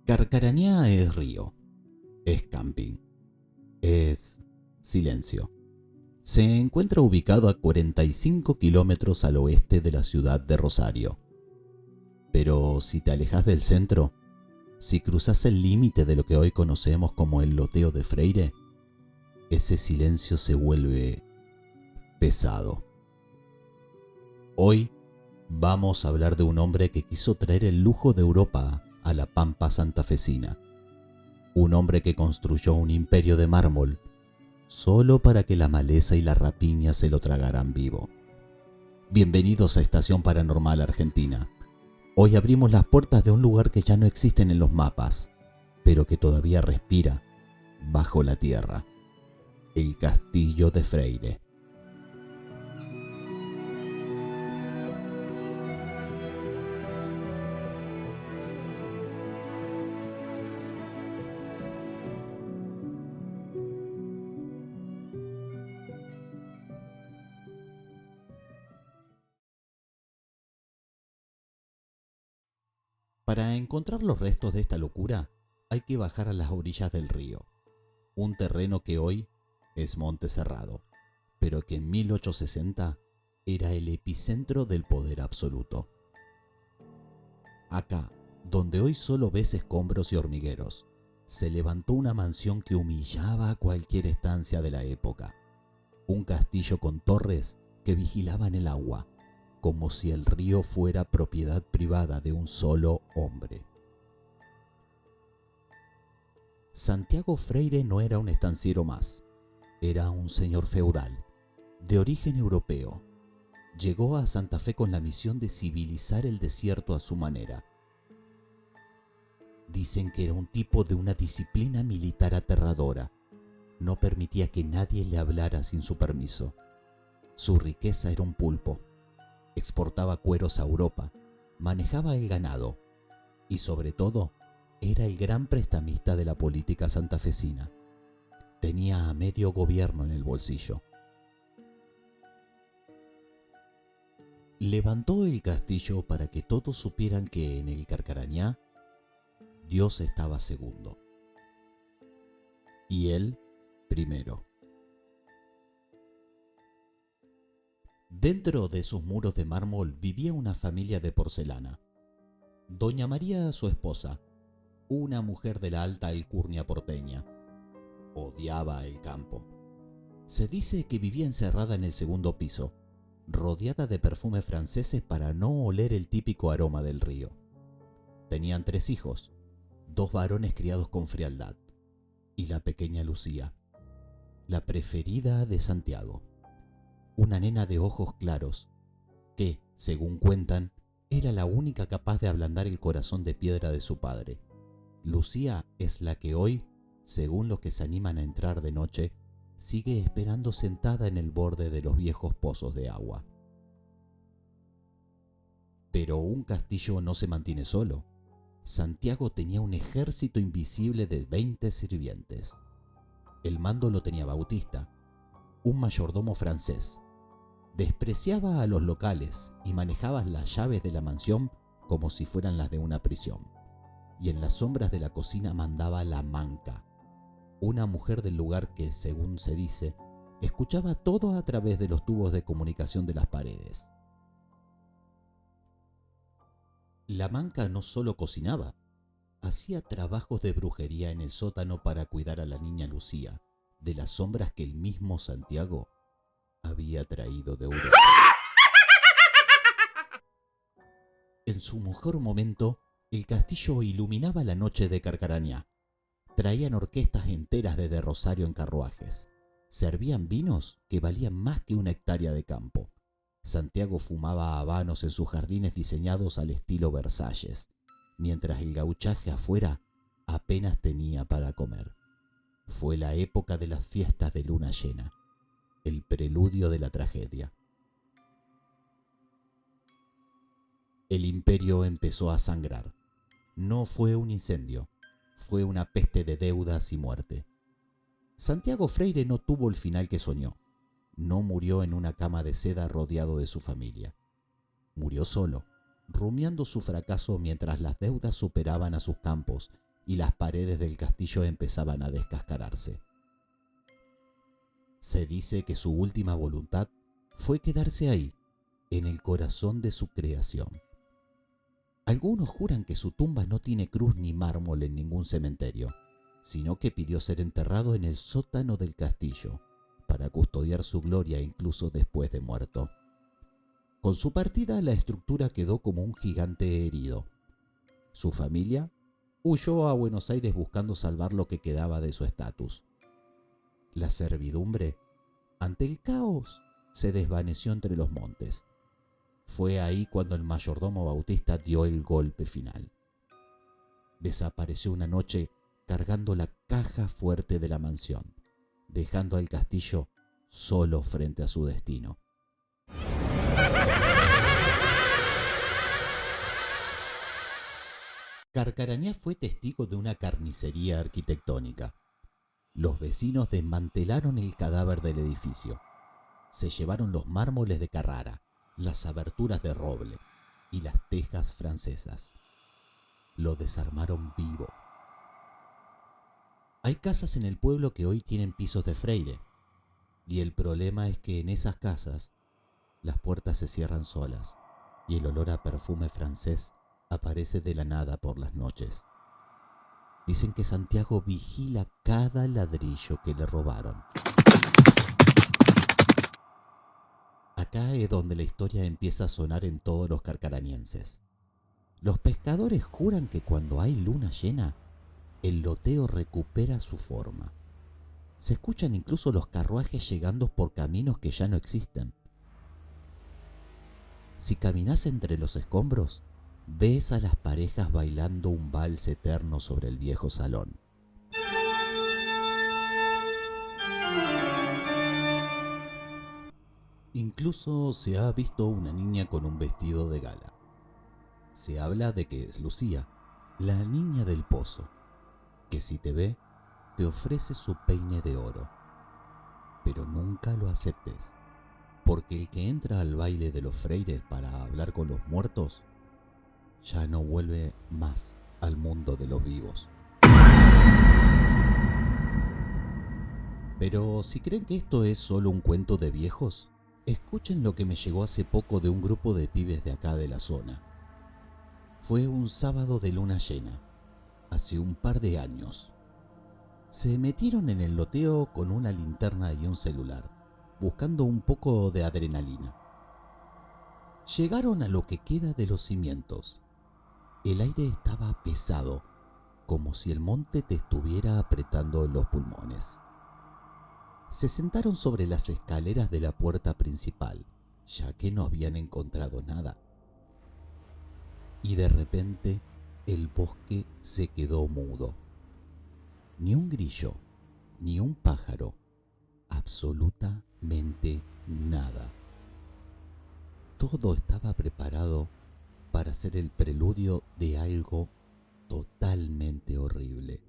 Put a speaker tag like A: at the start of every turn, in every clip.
A: Carcarañá es río, es camping, es silencio. Se encuentra ubicado a 45 kilómetros al oeste de la ciudad de Rosario. Pero si te alejas del centro, si cruzas el límite de lo que hoy conocemos como el loteo de Freire, ese silencio se vuelve pesado. Hoy vamos a hablar de un hombre que quiso traer el lujo de Europa a la pampa santafesina. Un hombre que construyó un imperio de mármol solo para que la maleza y la rapiña se lo tragaran vivo. Bienvenidos a Estación Paranormal Argentina. Hoy abrimos las puertas de un lugar que ya no existe en los mapas, pero que todavía respira bajo la tierra. El Castillo de Freire. Para encontrar los restos de esta locura, hay que bajar a las orillas del río, un terreno que hoy es Monte Cerrado, pero que en 1860 era el epicentro del poder absoluto. Acá, donde hoy solo ves escombros y hormigueros, se levantó una mansión que humillaba a cualquier estancia de la época, un castillo con torres que vigilaban el agua, como si el río fuera propiedad privada de un solo hombre. Santiago Freire no era un estanciero más, era un señor feudal, de origen europeo. Llegó a Santa Fe con la misión de civilizar el desierto a su manera. Dicen que era un tipo de una disciplina militar aterradora. No permitía que nadie le hablara sin su permiso. Su riqueza era un pulpo. Exportaba cueros a Europa, manejaba el ganado y, sobre todo, era el gran prestamista de la política santafesina. Tenía a medio gobierno en el bolsillo. Levantó el castillo para que todos supieran que en el Carcarañá Dios estaba segundo y él primero. Dentro de sus muros de mármol vivía una familia de porcelana. Doña María, su esposa, una mujer de la alta alcurnia porteña, odiaba el campo. Se dice que vivía encerrada en el segundo piso, rodeada de perfumes franceses para no oler el típico aroma del río. Tenían 3 hijos, 2 varones criados con frialdad, y la pequeña Lucía, la preferida de Santiago. Una nena de ojos claros, que, según cuentan, era la única capaz de ablandar el corazón de piedra de su padre. Lucía es la que hoy, según los que se animan a entrar de noche, sigue esperando sentada en el borde de los viejos pozos de agua. Pero un castillo no se mantiene solo. Santiago tenía un ejército invisible de 20 sirvientes. El mando lo tenía Bautista, un mayordomo francés. Despreciaba a los locales y manejaba las llaves de la mansión como si fueran las de una prisión. Y en las sombras de la cocina mandaba la manca, una mujer del lugar que, según se dice, escuchaba todo a través de los tubos de comunicación de las paredes. La manca no solo cocinaba, hacía trabajos de brujería en el sótano para cuidar a la niña Lucía de las sombras que el mismo Santiago había traído de Europa. En su mejor momento, el castillo iluminaba la noche de Carcarañá. Traían orquestas enteras desde Rosario en carruajes. Servían vinos que valían más que una hectárea de campo. Santiago fumaba habanos en sus jardines diseñados al estilo Versalles, mientras el gauchaje afuera apenas tenía para comer. Fue la época de las fiestas de luna llena, el preludio de la tragedia. El imperio empezó a sangrar. No fue un incendio, fue una peste de deudas y muerte. Santiago Freire no tuvo el final que soñó. No murió en una cama de seda rodeado de su familia. Murió solo, rumiando su fracaso mientras las deudas superaban a sus campos y las paredes del castillo empezaban a descascararse. Se dice que su última voluntad fue quedarse ahí, en el corazón de su creación. Algunos juran que su tumba no tiene cruz ni mármol en ningún cementerio, sino que pidió ser enterrado en el sótano del castillo, para custodiar su gloria incluso después de muerto. Con su partida, la estructura quedó como un gigante herido. Su familia huyó a Buenos Aires buscando salvar lo que quedaba de su estatus. La servidumbre, ante el caos, se desvaneció entre los montes. Fue ahí cuando el mayordomo Bautista dio el golpe final. Desapareció una noche cargando la caja fuerte de la mansión, dejando al castillo solo frente a su destino. Carcarañá fue testigo de una carnicería arquitectónica. Los vecinos desmantelaron el cadáver del edificio. Se llevaron los mármoles de Carrara, las aberturas de roble y las tejas francesas. Lo desarmaron vivo. Hay casas en el pueblo que hoy tienen pisos de Freire, y el problema es que en esas casas las puertas se cierran solas y el olor a perfume francés aparece de la nada por las noches. Dicen que Santiago vigila cada ladrillo que le robaron. Acá es donde la historia empieza a sonar en todos los carcarañenses. Los pescadores juran que cuando hay luna llena, el loteo recupera su forma. Se escuchan incluso los carruajes llegando por caminos que ya no existen. Si caminas entre los escombros, ves a las parejas bailando un vals eterno sobre el viejo salón. Incluso se ha visto una niña con un vestido de gala. Se habla de que es Lucía, la niña del pozo, que si te ve, te ofrece su peine de oro. Pero nunca lo aceptes, porque el que entra al baile de los freires para hablar con los muertos, ya no vuelve más al mundo de los vivos. Pero si creen que esto es solo un cuento de viejos, escuchen lo que me llegó hace poco de un grupo de pibes de acá de la zona. Fue un sábado de luna llena, hace un par de años. Se metieron en el loteo con una linterna y un celular, buscando un poco de adrenalina. Llegaron a lo que queda de los cimientos. El aire estaba pesado, como si el monte te estuviera apretando los pulmones. Se sentaron sobre las escaleras de la puerta principal, ya que no habían encontrado nada. Y de repente, el bosque se quedó mudo. Ni un grillo, ni un pájaro, absolutamente nada. Todo estaba preparado para ser el preludio de algo totalmente horrible.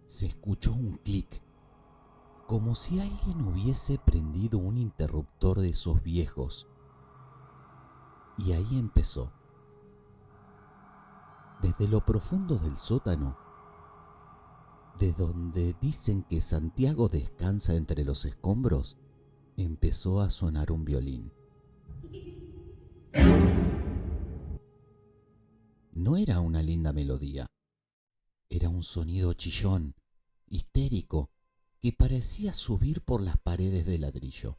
A: Se escuchó un clic, como si alguien hubiese prendido un interruptor de esos viejos. Y ahí empezó. Desde lo profundo del sótano, de donde dicen que Santiago descansa entre los escombros, empezó a sonar un violín. No era una linda melodía, era un sonido chillón, histérico, que parecía subir por las paredes de ladrillo.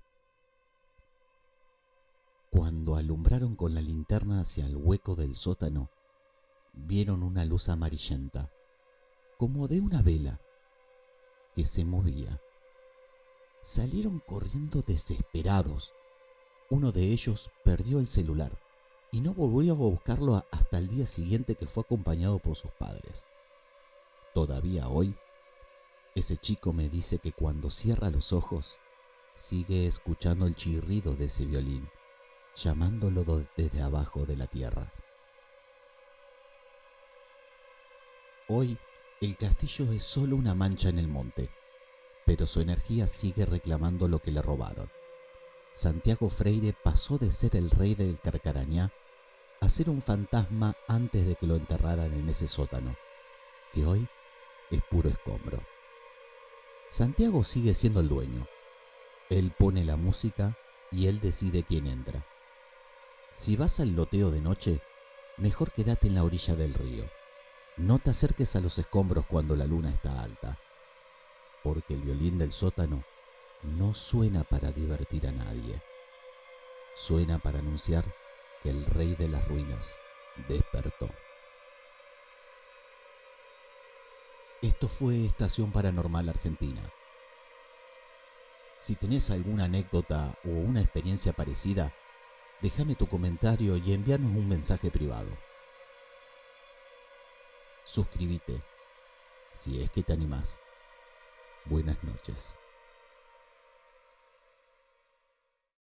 A: Cuando alumbraron con la linterna hacia el hueco del sótano, vieron una luz amarillenta, como de una vela, que se movía. Salieron corriendo desesperados. Uno de ellos perdió el celular y no volvió a buscarlo hasta el día siguiente, que fue acompañado por sus padres. Todavía hoy, ese chico me dice que cuando cierra los ojos, sigue escuchando el chirrido de ese violín, llamándolo desde abajo de la tierra. Hoy, el castillo es solo una mancha en el monte, pero su energía sigue reclamando lo que le robaron. Santiago Freire pasó de ser el rey del Carcarañá hacer un fantasma antes de que lo enterraran en ese sótano, que hoy es puro escombro. Santiago sigue siendo el dueño. Él pone la música y él decide quién entra. Si vas al loteo de noche, mejor quédate en la orilla del río. No te acerques a los escombros cuando la luna está alta, porque el violín del sótano no suena para divertir a nadie. Suena para anunciar que el rey de las ruinas despertó. Esto fue Estación Paranormal Argentina. Si tenés alguna anécdota o una experiencia parecida, déjame tu comentario y envíanos un mensaje privado. Suscríbete, si es que te animás. Buenas noches.